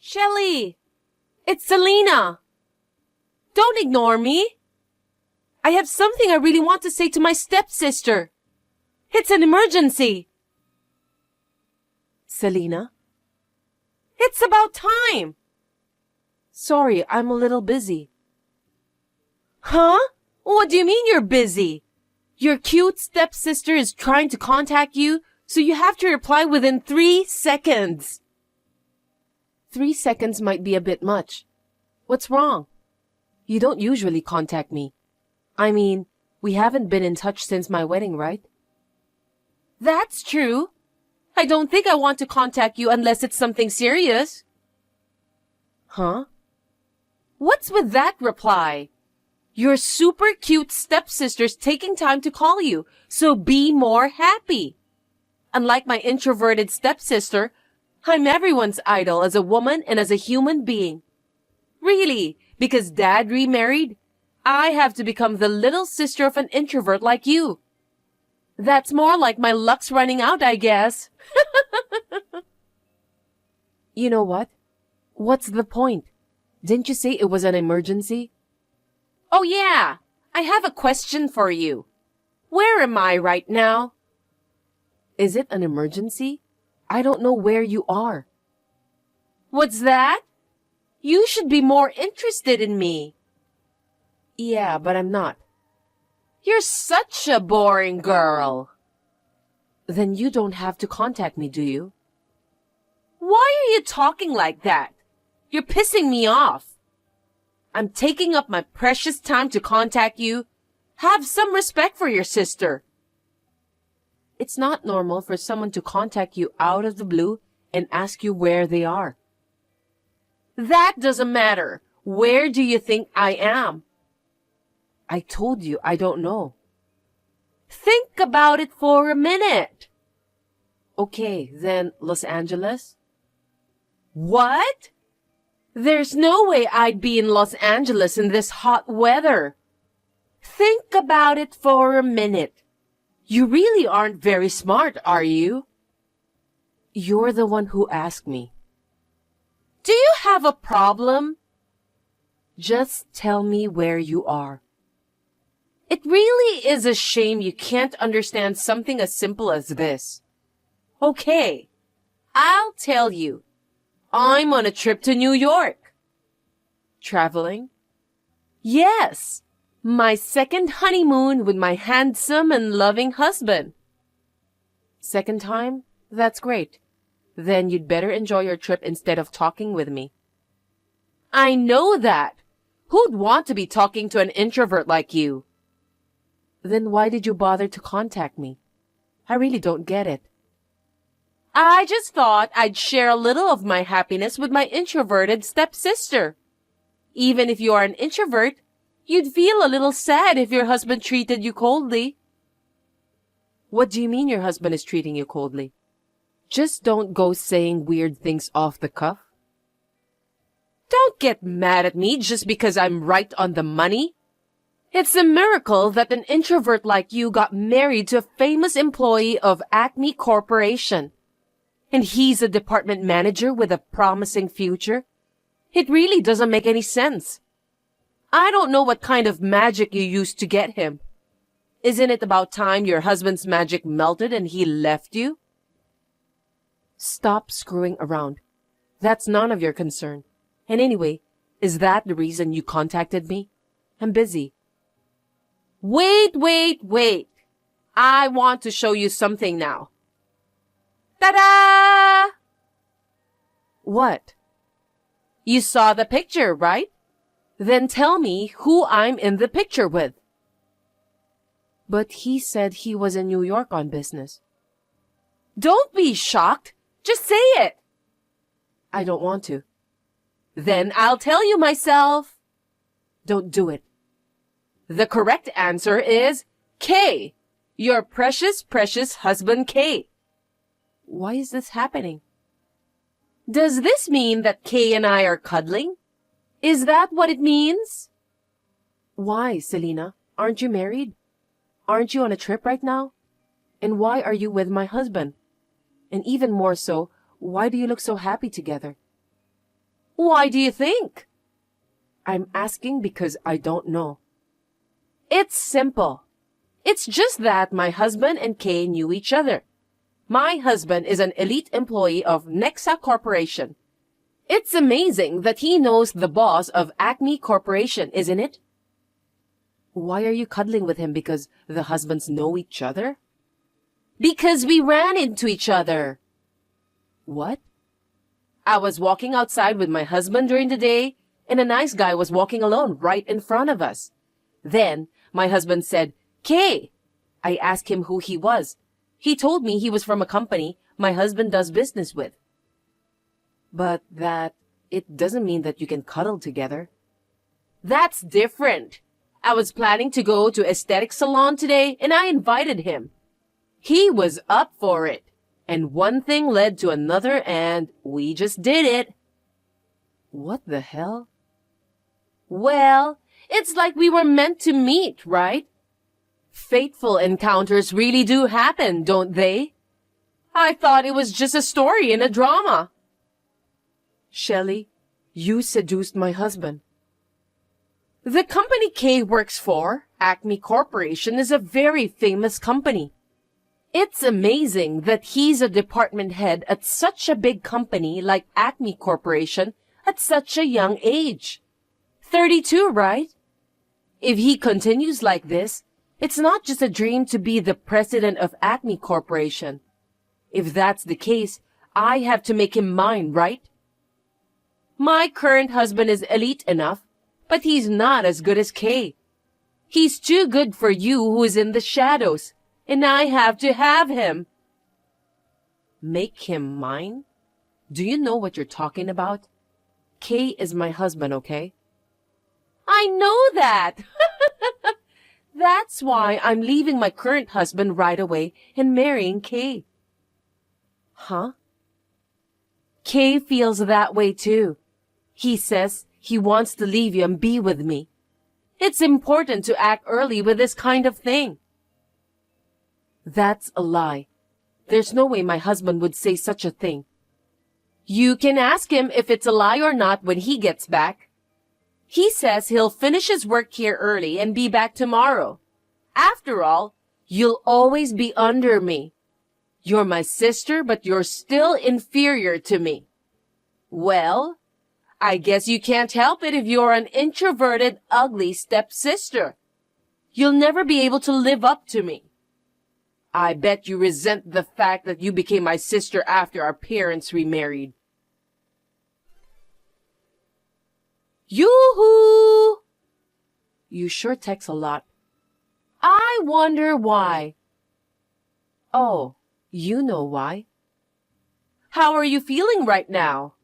Shelly! It's Selena! Don't ignore me! I have something I really want to say to my stepsister. It's an emergency. Selena? It's about time! Sorry, I'm a little busy. Huh? What do you mean you're busy? Your cute stepsister is trying to contact you, so you have to reply within 3 seconds. 3 seconds might be a bit much. What's wrong? You don't usually contact me. I mean, we haven't been in touch since my wedding, right? That's true. I don't think I want to contact you unless it's something serious. Huh? What's with that reply? Your super cute stepsister's taking time to call you, so be more happy. Unlike my introverted stepsister, I'm everyone's idol as a woman and as a human being. Really, because Dad remarried, I have to become the little sister of an introvert like you. That's more like my luck's running out, I guess. You know what? What's the point? Didn't you say it was an emergency? Oh yeah, I have a question for you. Where am I right now? Is it an emergency? I don't know where you are. What's that? You should be more interested in me. Yeah, but I'm not. You're such a boring girl. Then you don't have to contact me, do you? Why are you talking like that? You're pissing me off. I'm taking up my precious time to contact you. Have some respect for your sister. It's not normal for someone to contact you out of the blue and ask you where they are. That doesn't matter. Where do you think I am? I told you I don't know. Think about it for a minute. Okay, then Los Angeles? What? There's no way I'd be in Los Angeles in this hot weather. Think about it for a minute. You really aren't very smart, are you? You're the one who asked me. Do you have a problem? Just tell me where you are. It really is a shame you can't understand something as simple as this. Okay, I'll tell you. I'm on a trip to New York. Traveling? Yes, my second honeymoon with my handsome and loving husband. Second time? That's great. Then you'd better enjoy your trip instead of talking with me. I know that. Who'd want to be talking to an introvert like you? Then why did you bother to contact me? I really don't get it. I just thought I'd share a little of my happiness with my introverted stepsister. Even if you are an introvert, you'd feel a little sad if your husband treated you coldly. What do you mean your husband is treating you coldly? Just don't go saying weird things off the cuff. Don't get mad at me just because I'm right on the money. It's a miracle that an introvert like you got married to a famous employee of Acme Corporation. And he's a department manager with a promising future. It really doesn't make any sense. I don't know what kind of magic you used to get him. Isn't it about time your husband's magic melted and he left you? Stop screwing around. That's none of your concern. And anyway, is that the reason you contacted me? I'm busy. Wait. I want to show you something now. Ta-da! What? You saw the picture, right? Then tell me who I'm in the picture with. But he said he was in New York on business. Don't be shocked. Just say it. I don't want to. Then I'll tell you myself. Don't do it. The correct answer is K. Your precious, precious husband K. Why is this happening? Does this mean that Kay and I are cuddling? Is that what it means? Why, Selena? Aren't you married? Aren't you on a trip right now? And why are you with my husband? And even more so, why do you look so happy together? Why do you think? I'm asking because I don't know. It's simple. It's just that my husband and Kay knew each other. My husband is an elite employee of Nexa Corporation. It's amazing that he knows the boss of Acme Corporation, isn't it? Why are you cuddling with him because the husbands know each other? Because we ran into each other. What? I was walking outside with my husband during the day, and a nice guy was walking alone right in front of us. Then, my husband said, Kay. I asked him who he was. He told me he was from a company my husband does business with. But it doesn't mean that you can cuddle together. That's different. I was planning to go to aesthetic salon today, and I invited him. He was up for it. And one thing led to another, and we just did it. What the hell? Well, it's like we were meant to meet, right? Fateful encounters really do happen, don't they? I thought it was just a story in a drama. Shelley, you seduced my husband. The company Kay works for, Acme Corporation, is a very famous company. It's amazing that he's a department head at such a big company like Acme Corporation at such a young age. 32, right? If he continues like this, it's not just a dream to be the president of Acme Corporation. If that's the case, I have to make him mine, right? My current husband is elite enough, but he's not as good as Kay. He's too good for you who is in the shadows, and I have to have him. Make him mine? Do you know what you're talking about? Kay is my husband, okay? I know that! That's why I'm leaving my current husband right away and marrying Kay. Huh? Kay feels that way too. He says he wants to leave you and be with me. It's important to act early with this kind of thing. That's a lie. There's no way my husband would say such a thing. You can ask him if it's a lie or not when he gets back. He says he'll finish his work here early and be back tomorrow. After all, you'll always be under me. You're my sister, but you're still inferior to me. Well, I guess you can't help it if you're an introverted, ugly stepsister. You'll never be able to live up to me. I bet you resent the fact that you became my sister after our parents remarried. Yoo-hoo! You sure text a lot. I wonder why. Oh, you know why. How are you feeling right now?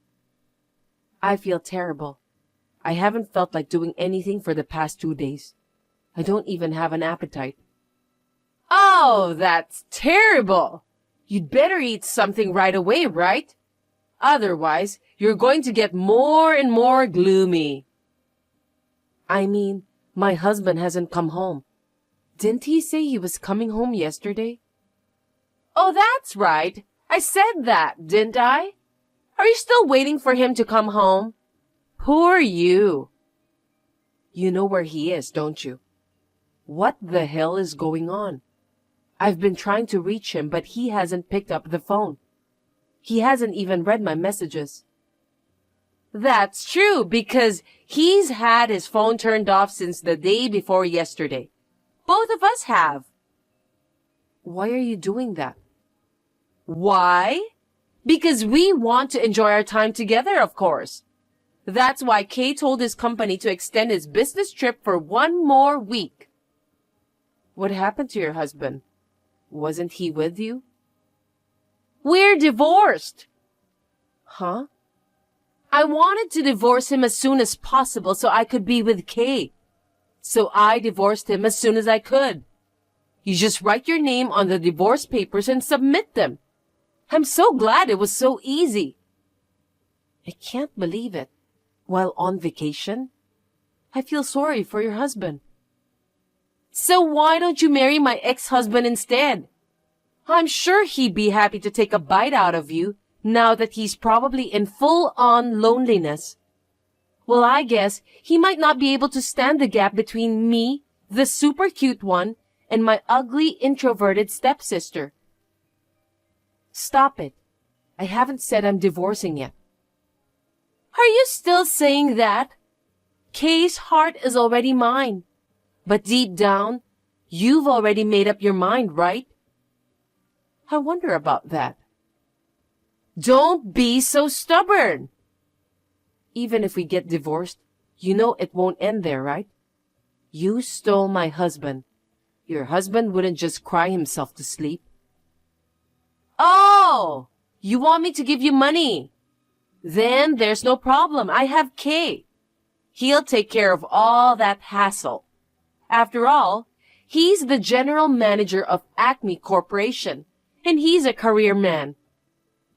I feel terrible. I haven't felt like doing anything for the past 2 days. I don't even have an appetite. Oh, that's terrible. You'd better eat something right away, right? Otherwise, you're going to get more and more gloomy. I mean, my husband hasn't come home. Didn't he say he was coming home yesterday? Oh, that's right. I said that, didn't I? Are you still waiting for him to come home? Poor you. You know where he is, don't you? What the hell is going on? I've been trying to reach him, but he hasn't picked up the phone. He hasn't even read my messages. That's true, because he's had his phone turned off since the day before yesterday. Both of us have. Why are you doing that? Why? Because we want to enjoy our time together, of course. That's why Kay told his company to extend his business trip for 1 more week. What happened to your husband? Wasn't he with you? We're divorced. Huh? I wanted to divorce him as soon as possible so I could be with Kay. So I divorced him as soon as I could. You just write your name on the divorce papers and submit them. I'm so glad it was so easy. I can't believe it. While on vacation? I feel sorry for your husband. So why don't you marry my ex-husband instead? I'm sure he'd be happy to take a bite out of you now that he's probably in full-on loneliness. Well, I guess he might not be able to stand the gap between me, the super cute one, and my ugly, introverted stepsister. Stop it. I haven't said I'm divorcing yet. Are you still saying that? Kay's heart is already mine. But deep down, you've already made up your mind, right? I wonder about that. Don't be so stubborn. Even if we get divorced, you know it won't end there, right? You stole my husband. Your husband wouldn't just cry himself to sleep. Oh, you want me to give you money? Then there's no problem. I have Kay. He'll take care of all that hassle. After all, he's the general manager of Acme Corporation, and he's a career man.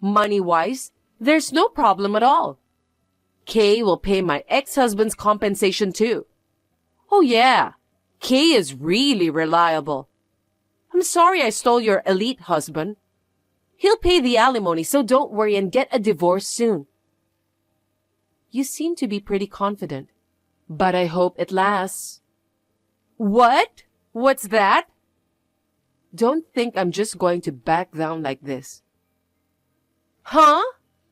Money-wise, there's no problem at all. Kay will pay my ex-husband's compensation too. Oh yeah, Kay is really reliable. I'm sorry I stole your elite husband. He'll pay the alimony, so don't worry and get a divorce soon. You seem to be pretty confident, but I hope it lasts. What? What's that? Don't think I'm just going to back down like this. Huh?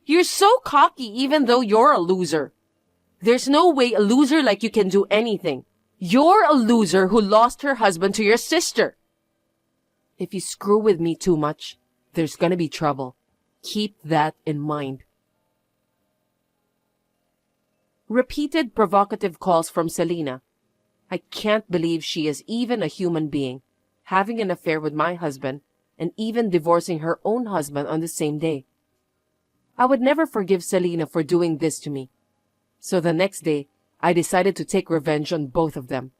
You're so cocky even though you're a loser. There's no way a loser like you can do anything. You're a loser who lost her husband to your sister. If you screw with me too much, there's gonna be trouble. Keep that in mind. Repeated provocative calls from Selena. I can't believe she is even a human being, having an affair with my husband and even divorcing her own husband on the same day. I would never forgive Selena for doing this to me. So the next day, I decided to take revenge on both of them.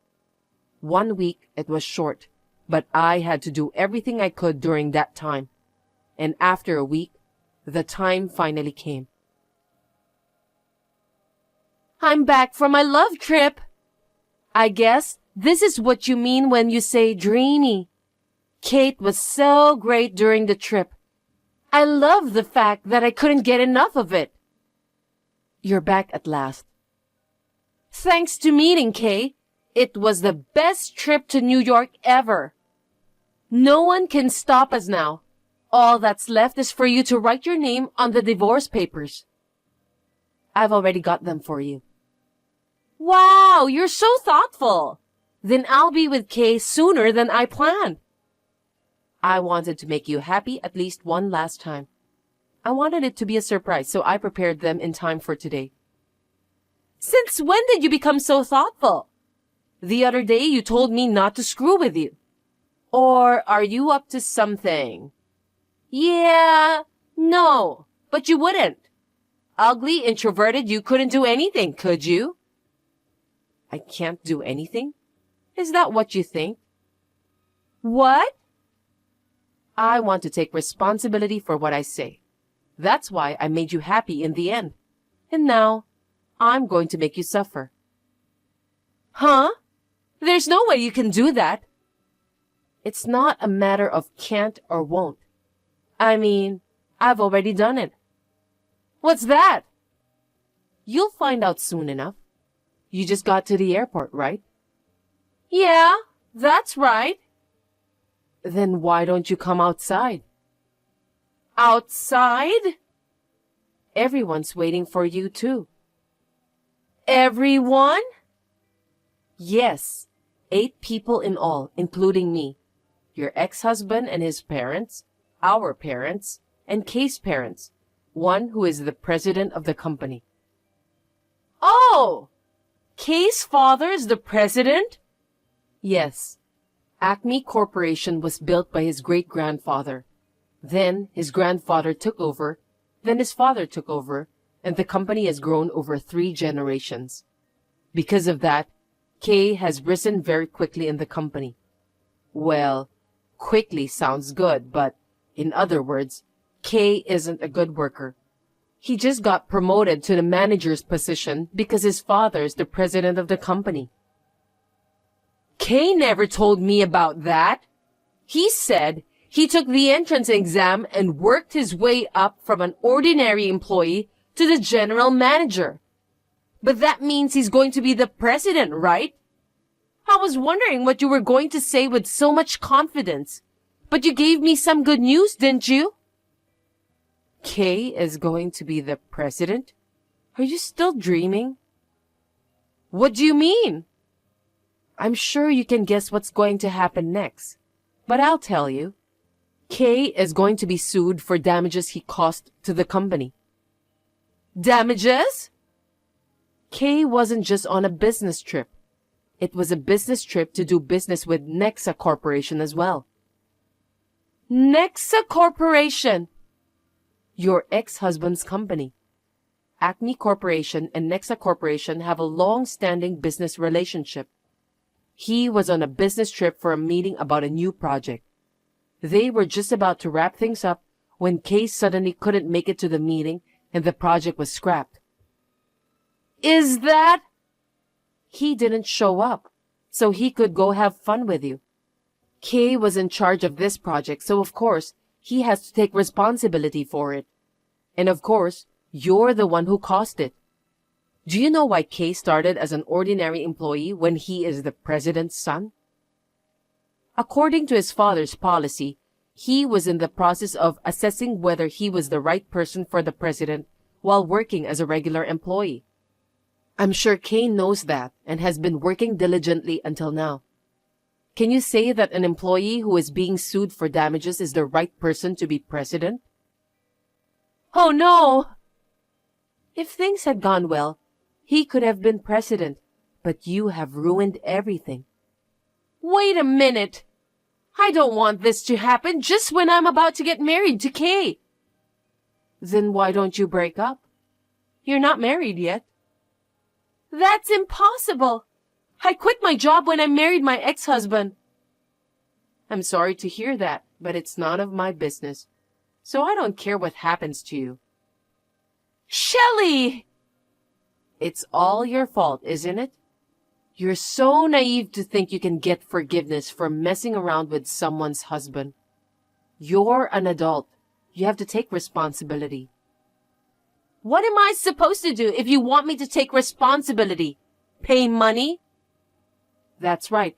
1 week, it was short, but I had to do everything I could during that time. And after a week, the time finally came. I'm back from my love trip. I guess this is what you mean when you say dreamy. Kate was so great during the trip. I love the fact that I couldn't get enough of it. You're back at last. Thanks to meeting Kay, it was the best trip to New York ever. No one can stop us now. All that's left is for you to write your name on the divorce papers. I've already got them for you. Wow, you're so thoughtful. Then I'll be with Kay sooner than I planned. I wanted to make you happy at least one last time. I wanted it to be a surprise, so I prepared them in time for today. Since when did you become so thoughtful? The other day you told me not to screw with you. Or are you up to something? Yeah, no, but you wouldn't. Ugly, introverted, you couldn't do anything, could you? I can't do anything? Is that what you think? What? I want to take responsibility for what I say. That's why I made you happy in the end. And now, I'm going to make you suffer. Huh? There's no way you can do that. It's not a matter of can't or won't. I mean, I've already done it. What's that? You'll find out soon enough. You just got to the airport, right? Yeah, that's right. Then why don't you come outside? Outside? Everyone's waiting for you too. Everyone? Yes, 8 people in all, including me. Your ex-husband and his parents, our parents, and Kay's parents, one who is the president of the company. Oh! Kay's father is the president? Yes. Acme Corporation was built by his great-grandfather. Then his grandfather took over, then his father took over, and the company has grown over 3 generations. Because of that, Kay has risen very quickly in the company. Well, quickly sounds good, but in other words, Kay isn't a good worker. He just got promoted to the manager's position because his father is the president of the company. Kay never told me about that. He said he took the entrance exam and worked his way up from an ordinary employee to the general manager. But that means he's going to be the president, right? I was wondering what you were going to say with so much confidence. But you gave me some good news, didn't you? Kay is going to be the president? Are you still dreaming? What do you mean? I'm sure you can guess what's going to happen next. But I'll tell you. Kay is going to be sued for damages he caused to the company. Damages? Kay wasn't just on a business trip. It was a business trip to do business with Nexa Corporation as well. Nexa Corporation? Your ex-husband's company. Acme Corporation and Nexa Corporation have a long-standing business relationship. He was on a business trip for a meeting about a new project. They were just about to wrap things up when Kay suddenly couldn't make it to the meeting and the project was scrapped. Is that? He didn't show up, so he could go have fun with you. Kay was in charge of this project, so of course, he has to take responsibility for it. And of course, you're the one who caused it. Do you know why Kay started as an ordinary employee when he is the president's son? According to his father's policy, he was in the process of assessing whether he was the right person for the president while working as a regular employee. I'm sure Kay knows that and has been working diligently until now. Can you say that an employee who is being sued for damages is the right person to be president? Oh no! If things had gone well, he could have been president, but you have ruined everything. Wait a minute! I don't want this to happen just when I'm about to get married to Kay. Then why don't you break up? You're not married yet. That's impossible. I quit my job when I married my ex-husband. I'm sorry to hear that, but it's none of my business. So I don't care what happens to you. Shelley! It's all your fault, isn't it? You're so naive to think you can get forgiveness for messing around with someone's husband. You're an adult. You have to take responsibility. What am I supposed to do if you want me to take responsibility? Pay money? That's right.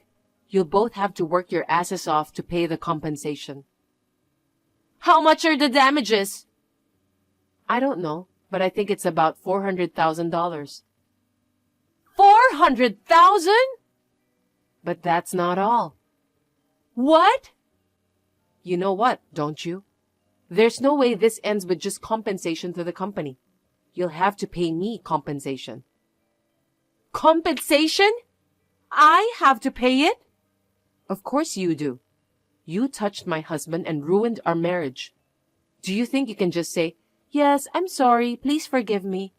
You'll both have to work your asses off to pay the compensation. How much are the damages? I don't know, but I think it's about $400,000. 400,000? But that's not all. What? You know what, don't you? There's no way this ends with just compensation to the company. You'll have to pay me compensation. Compensation? I have to pay it? Of course you do. You touched my husband and ruined our marriage. Do you think you can just say, "Yes, I'm sorry, please forgive me"?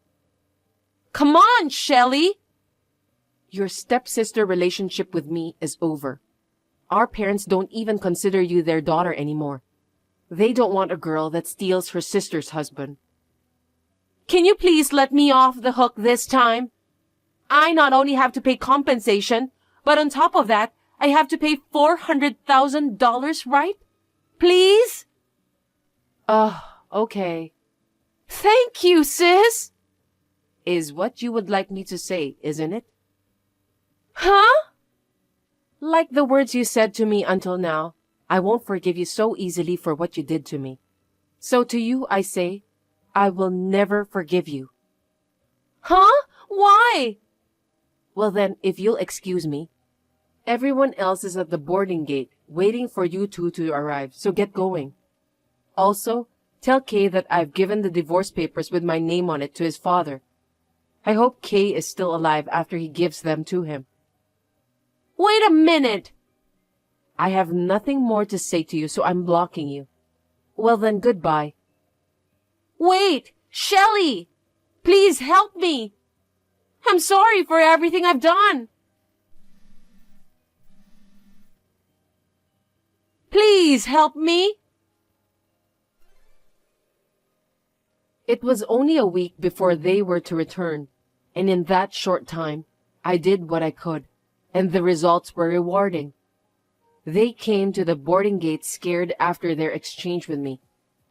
Come on, Shelley! Your stepsister relationship with me is over. Our parents don't even consider you their daughter anymore. They don't want a girl that steals her sister's husband. Can you please let me off the hook this time? I not only have to pay compensation, but on top of that, I have to pay $400,000, right? Please? Okay. Thank you, sis. Is what you would like me to say, isn't it? Huh? Like the words you said to me until now, I won't forgive you so easily for what you did to me. So to you I say, I will never forgive you. Huh? Why? Well then, if you'll excuse me. Everyone else is at the boarding gate, waiting for you two to arrive, so get going. Also, tell Kay that I've given the divorce papers with my name on it to his father. I hope Kay is still alive after he gives them to him. Wait a minute! I have nothing more to say to you, so I'm blocking you. Well then, goodbye. Wait! Shelley! Please help me! I'm sorry for everything I've done. Please help me. It was only a week before they were to return, and in that short time, I did what I could, and the results were rewarding. They came to the boarding gate scared after their exchange with me,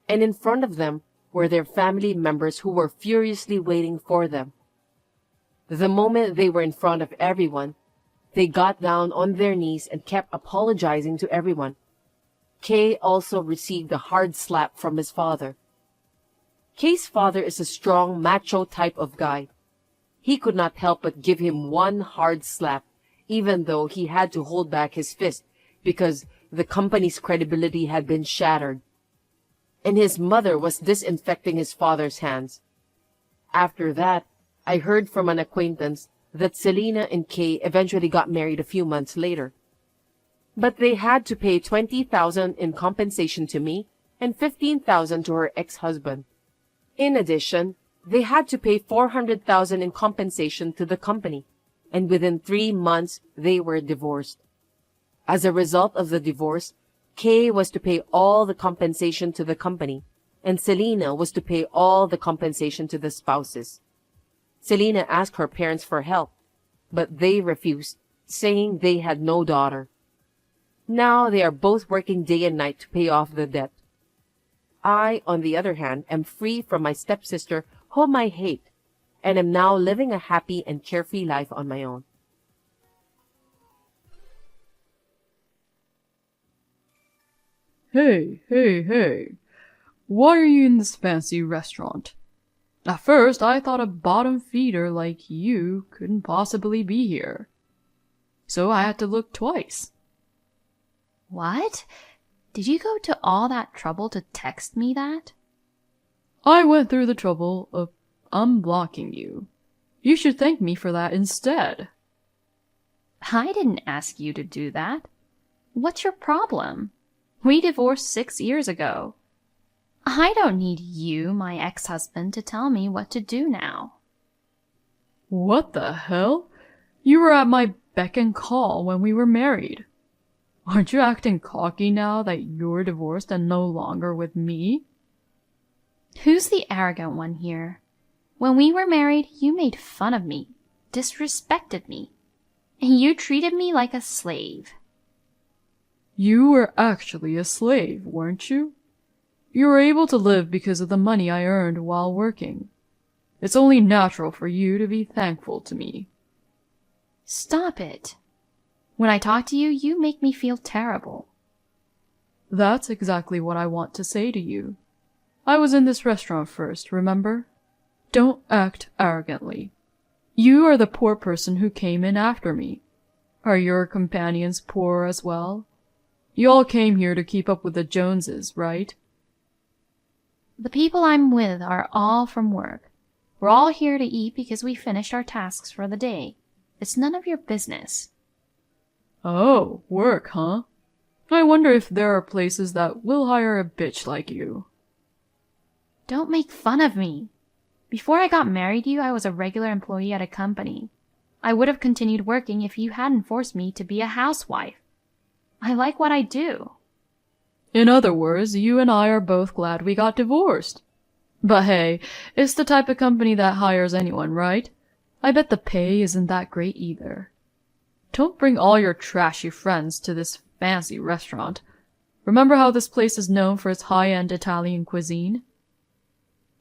and in front of them were their family members who were furiously waiting for them. The moment they were in front of everyone, they got down on their knees and kept apologizing to everyone. Kay also received a hard slap from his father. Kay's father is a strong, macho type of guy. He could not help but give him one hard slap, even though he had to hold back his fist because the company's credibility had been shattered. And his mother was disinfecting his father's hands. After that, I heard from an acquaintance that Selena and Kay eventually got married a few months later. But they had to pay $20,000 in compensation to me and $15,000 to her ex-husband. In addition, they had to pay $400,000 in compensation to the company, and within 3 months they were divorced. As a result of the divorce, Kay was to pay all the compensation to the company, and Selena was to pay all the compensation to the spouses. Selena asked her parents for help, but they refused, saying they had no daughter. Now they are both working day and night to pay off the debt. I, on the other hand, am free from my stepsister, whom I hate, and am now living a happy and carefree life on my own. Hey. Why are you in this fancy restaurant? At first, I thought a bottom feeder like you couldn't possibly be here. So I had to look twice. What? Did you go to all that trouble to text me that? I went through the trouble of unblocking you. You should thank me for that instead. I didn't ask you to do that. What's your problem? We divorced 6 years ago. I don't need you, my ex-husband, to tell me what to do now. What the hell? You were at my beck and call when we were married. Aren't you acting cocky now that you're divorced and no longer with me? Who's the arrogant one here? When we were married, you made fun of me, disrespected me, and you treated me like a slave. You were actually a slave, weren't you? You were able to live because of the money I earned while working. It's only natural for you to be thankful to me. Stop it. When I talk to you, you make me feel terrible. That's exactly what I want to say to you. I was in this restaurant first, remember? Don't act arrogantly. You are the poor person who came in after me. Are your companions poor as well? You all came here to keep up with the Joneses, right? The people I'm with are all from work. We're all here to eat because we finished our tasks for the day. It's none of your business. Oh, work, huh? I wonder if there are places that will hire a bitch like you. Don't make fun of me. Before I got married to you, I was a regular employee at a company. I would have continued working if you hadn't forced me to be a housewife. I like what I do. In other words, you and I are both glad we got divorced. But hey, it's the type of company that hires anyone, right? I bet the pay isn't that great either. Don't bring all your trashy friends to this fancy restaurant. Remember how this place is known for its high-end Italian cuisine?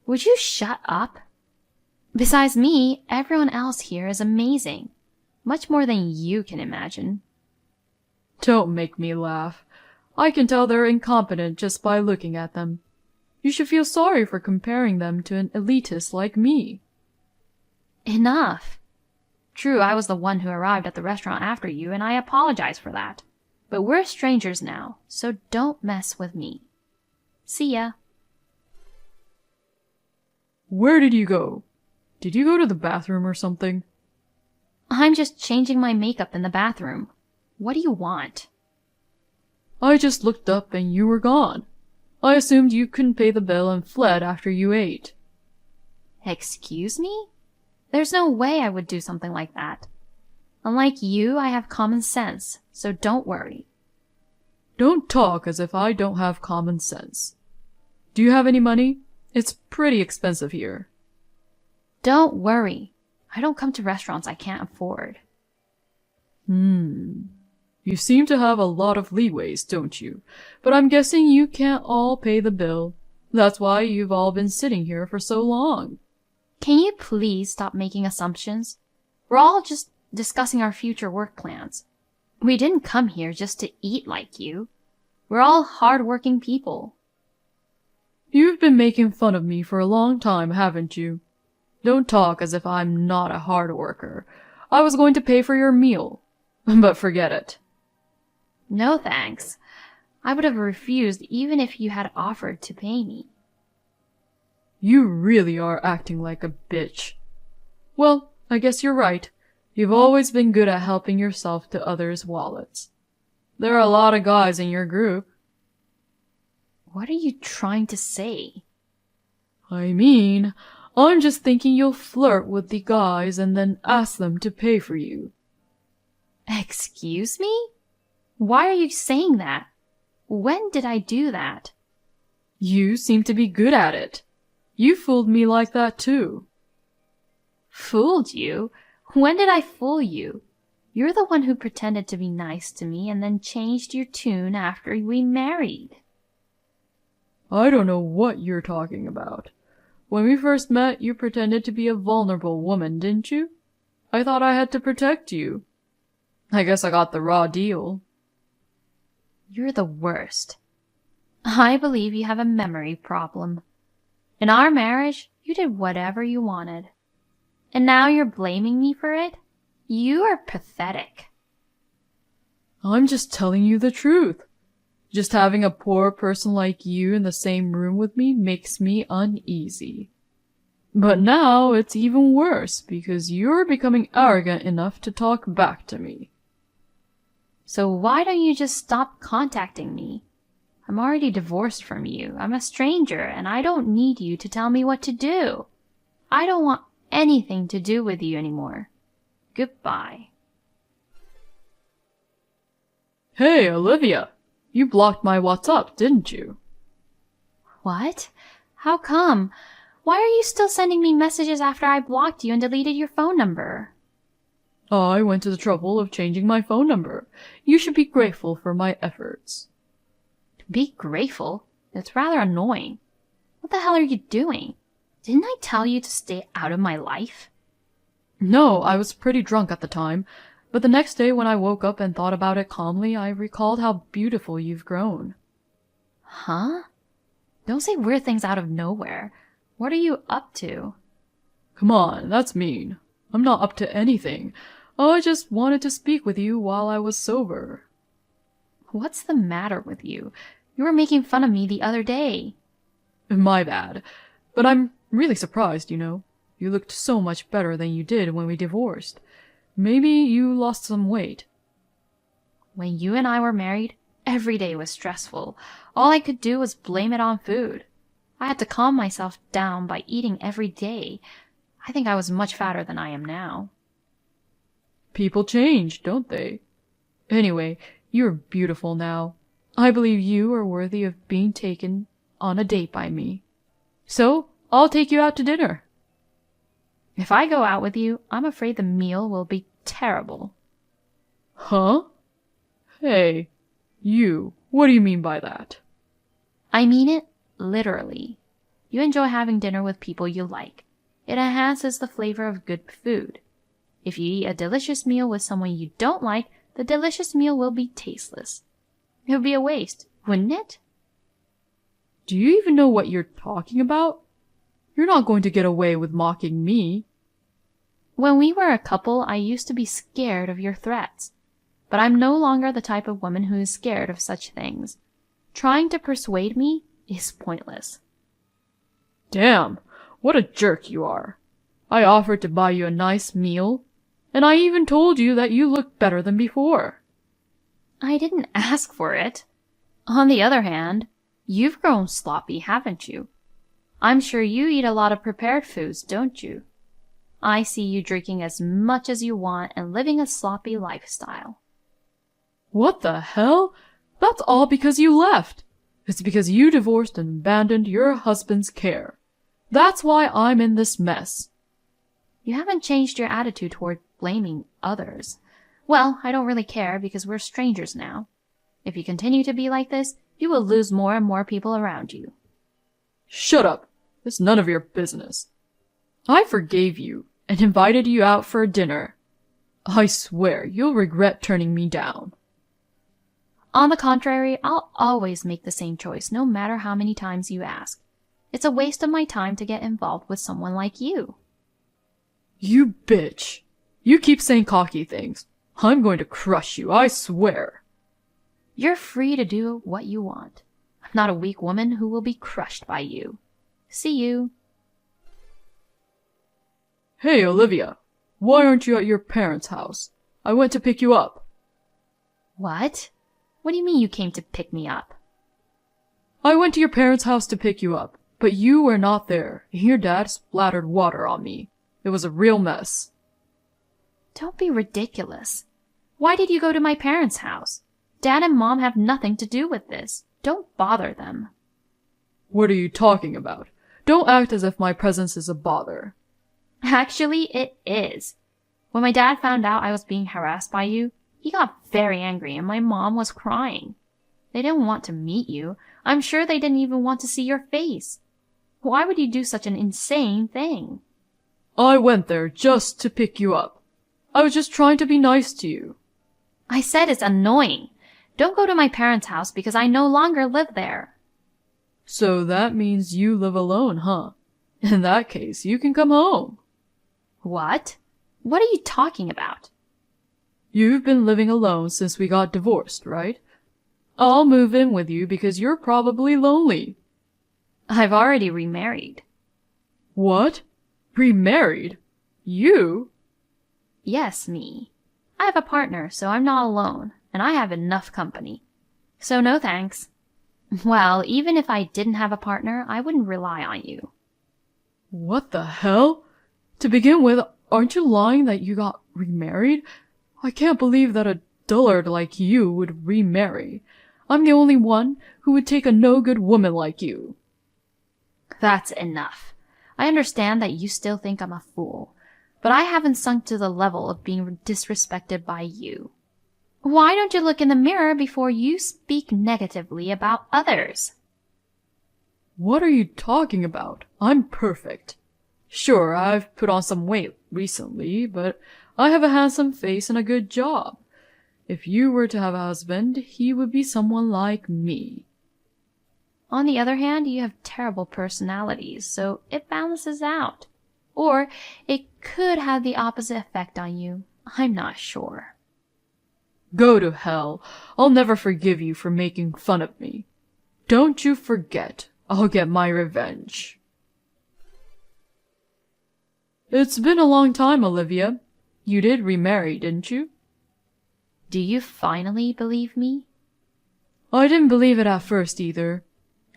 Would you shut up? Besides me, everyone else here is amazing. Much more than you can imagine. Don't make me laugh. I can tell they're incompetent just by looking at them. You should feel sorry for comparing them to an elitist like me. Enough. True, I was the one who arrived at the restaurant after you, and I apologize for that. But we're strangers now, so don't mess with me. See ya. Where did you go? Did you go to the bathroom or something? I'm just changing my makeup in the bathroom. What do you want? I just looked up and you were gone. I assumed you couldn't pay the bill and fled after you ate. Excuse me? There's no way I would do something like that. Unlike you, I have common sense, so don't worry. Don't talk as if I don't have common sense. Do you have any money? It's pretty expensive here. Don't worry. I don't come to restaurants I can't afford. You seem to have a lot of leeways, don't you? But I'm guessing you can't all pay the bill. That's why you've all been sitting here for so long. Can you please stop making assumptions? We're all just discussing our future work plans. We didn't come here just to eat like you. We're all hard-working people. You've been making fun of me for a long time, haven't you? Don't talk as if I'm not a hard worker. I was going to pay for your meal, but forget it. No thanks. I would have refused even if you had offered to pay me. You really are acting like a bitch. Well, I guess you're right. You've always been good at helping yourself to others' wallets. There are a lot of guys in your group. What are you trying to say? I mean, I'm just thinking you'll flirt with the guys and then ask them to pay for you. Excuse me? Why are you saying that? When did I do that? You seem to be good at it. You fooled me like that too. Fooled you? When did I fool you? You're the one who pretended to be nice to me and then changed your tune after we married. I don't know what you're talking about. When we first met, you pretended to be a vulnerable woman, didn't you? I thought I had to protect you. I guess I got the raw deal. You're the worst. I believe you have a memory problem. In our marriage, you did whatever you wanted. And now you're blaming me for it? You are pathetic. I'm just telling you the truth. Just having a poor person like you in the same room with me makes me uneasy. But now it's even worse because you're becoming arrogant enough to talk back to me. So why don't you just stop contacting me? I'm already divorced from you. I'm a stranger and I don't need you to tell me what to do. I don't want anything to do with you anymore. Goodbye. Hey, Olivia! You blocked my WhatsApp, didn't you? What? How come? Why are you still sending me messages after I blocked you and deleted your phone number? I went to the trouble of changing my phone number. You should be grateful for my efforts. Be grateful? It's rather annoying. What the hell are you doing? Didn't I tell you to stay out of my life? No, I was pretty drunk at the time, but the next day when I woke up and thought about it calmly, I recalled how beautiful you've grown. Huh? Don't say weird things out of nowhere. What are you up to? Come on, that's mean. I'm not up to anything. I just wanted to speak with you while I was sober. What's the matter with you? You were making fun of me the other day. My bad. But I'm really surprised, you know. You looked so much better than you did when we divorced. Maybe you lost some weight. When you and I were married, every day was stressful. All I could do was blame it on food. I had to calm myself down by eating every day. I think I was much fatter than I am now. People change, don't they? Anyway, you're beautiful now. I believe you are worthy of being taken on a date by me. So, I'll take you out to dinner. If I go out with you, I'm afraid the meal will be terrible. Huh? Hey, you, what do you mean by that? I mean it literally. You enjoy having dinner with people you like. It enhances the flavor of good food. If you eat a delicious meal with someone you don't like, the delicious meal will be tasteless. It would be a waste, wouldn't it? Do you even know what you're talking about? You're not going to get away with mocking me. When we were a couple, I used to be scared of your threats. But I'm no longer the type of woman who is scared of such things. Trying to persuade me is pointless. Damn, what a jerk you are. I offered to buy you a nice meal, and I even told you that you looked better than before. I didn't ask for it. On the other hand, you've grown sloppy, haven't you? I'm sure you eat a lot of prepared foods, don't you? I see you drinking as much as you want and living a sloppy lifestyle. What the hell? That's all because you left. It's because you divorced and abandoned your husband's care. That's why I'm in this mess. You haven't changed your attitude toward blaming others. Well, I don't really care because we're strangers now. If you continue to be like this, you will lose more and more people around you. Shut up. It's none of your business. I forgave you and invited you out for dinner. I swear, you'll regret turning me down. On the contrary, I'll always make the same choice, no matter how many times you ask. It's a waste of my time to get involved with someone like you. You bitch. You keep saying cocky things. I'm going to crush you, I swear. You're free to do what you want. I'm not a weak woman who will be crushed by you. See you. Hey, Olivia. Why aren't you at your parents' house? I went to pick you up. What? What do you mean you came to pick me up? I went to your parents' house to pick you up, but you were not there, and your dad splattered water on me. It was a real mess. Don't be ridiculous. Why did you go to my parents' house? Dad and Mom have nothing to do with this. Don't bother them. What are you talking about? Don't act as if my presence is a bother. Actually, it is. When my dad found out I was being harassed by you, he got very angry and my mom was crying. They didn't want to meet you. I'm sure they didn't even want to see your face. Why would you do such an insane thing? I went there just to pick you up. I was just trying to be nice to you. I said it's annoying. Don't go to my parents' house because I no longer live there. So that means you live alone, huh? In that case, you can come home. What? What are you talking about? You've been living alone since we got divorced, right? I'll move in with you because you're probably lonely. I've already remarried. What? Remarried? You? Yes, me. I have a partner, so I'm not alone, and I have enough company. So no thanks. Well, even if I didn't have a partner, I wouldn't rely on you. What the hell? To begin with, aren't you lying that you got remarried? I can't believe that a dullard like you would remarry. I'm the only one who would take a no-good woman like you. That's enough. I understand that you still think I'm a fool, but I haven't sunk to the level of being disrespected by you. Why don't you look in the mirror before you speak negatively about others? What are you talking about? I'm perfect. Sure, I've put on some weight recently, but I have a handsome face and a good job. If you were to have a husband, he would be someone like me. On the other hand, you have terrible personalities, so it balances out. Or it could have the opposite effect on you. I'm not sure. Go to hell. I'll never forgive you for making fun of me. Don't you forget, I'll get my revenge. It's been a long time, Olivia. You did remarry, didn't you? Do you finally believe me? I didn't believe it at first either.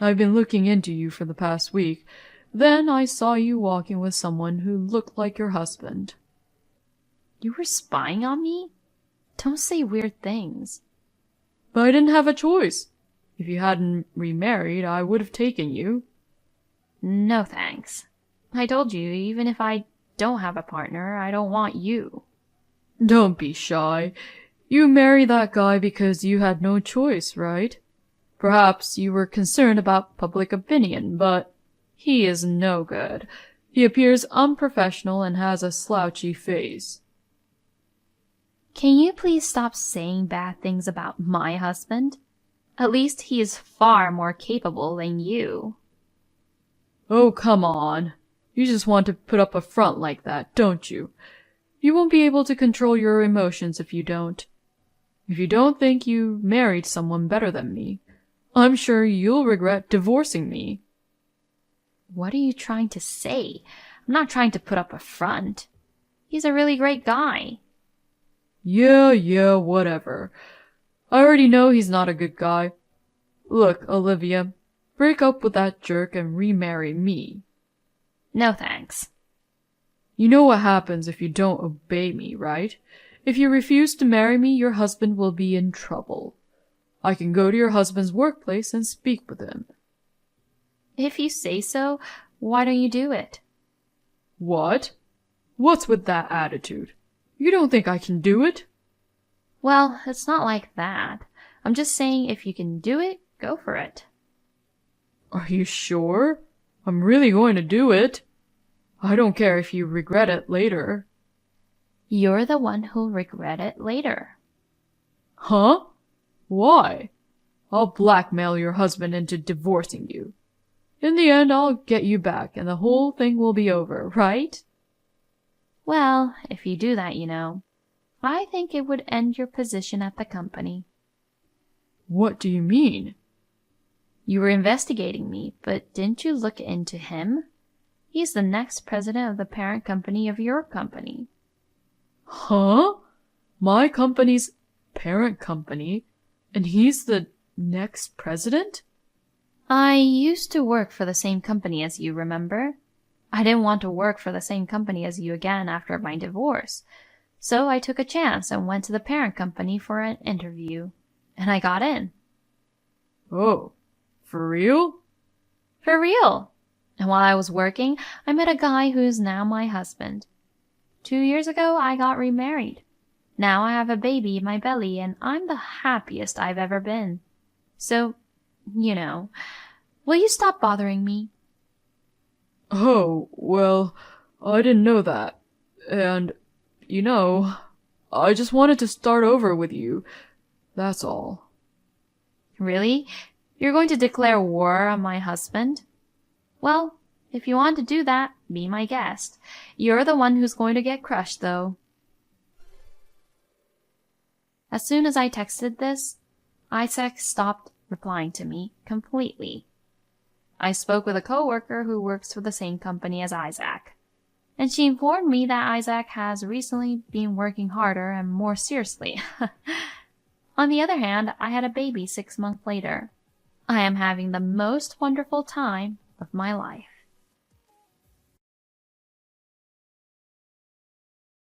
I've been looking into you for the past week. Then I saw you walking with someone who looked like your husband. You were spying on me? Don't say weird things. But I didn't have a choice. If you hadn't remarried, I would have taken you. No thanks. I told you, even if I don't have a partner, I don't want you. Don't be shy. You married that guy because you had no choice, right? Perhaps you were concerned about public opinion, but he is no good. He appears unprofessional and has a slouchy face. Can you please stop saying bad things about my husband? At least he is far more capable than you. Oh, come on. You just want to put up a front like that, don't you? You won't be able to control your emotions if you don't. If you don't think you married someone better than me, I'm sure you'll regret divorcing me. What are you trying to say? I'm not trying to put up a front. He's a really great guy. Yeah, whatever. I already know he's not a good guy. Look, Olivia, break up with that jerk and remarry me. No thanks. You know what happens if you don't obey me, right? If you refuse to marry me, your husband will be in trouble. I can go to your husband's workplace and speak with him. If you say so, why don't you do it? What? What's with that attitude? You don't think I can do it? Well, it's not like that. I'm just saying if you can do it, go for it. Are you sure? I'm really going to do it. I don't care if you regret it later. You're the one who'll regret it later. Huh? Why? I'll blackmail your husband into divorcing you. In the end, I'll get you back and the whole thing will be over, right? Well, if you do that, I think it would end your position at the company. What do you mean? You were investigating me, but didn't you look into him? He's the next president of the parent company of your company. Huh? My company's parent company? And he's the next president? I used to work for the same company as you, remember? I didn't want to work for the same company as you again after my divorce. So I took a chance and went to the parent company for an interview. And I got in. Oh, for real? For real. And while I was working, I met a guy who's now my husband. 2 years ago, I got remarried. Now I have a baby in my belly, and I'm the happiest I've ever been. So, will you stop bothering me? Oh, well, I didn't know that. And, I just wanted to start over with you. That's all. Really? You're going to declare war on my husband? Well, if you want to do that, be my guest. You're the one who's going to get crushed, though. As soon as I texted this, Isaac stopped replying to me completely. I spoke with a coworker who works for the same company as Isaac, and she informed me that Isaac has recently been working harder and more seriously. On the other hand, I had a baby 6 months later. I am having the most wonderful time of my life.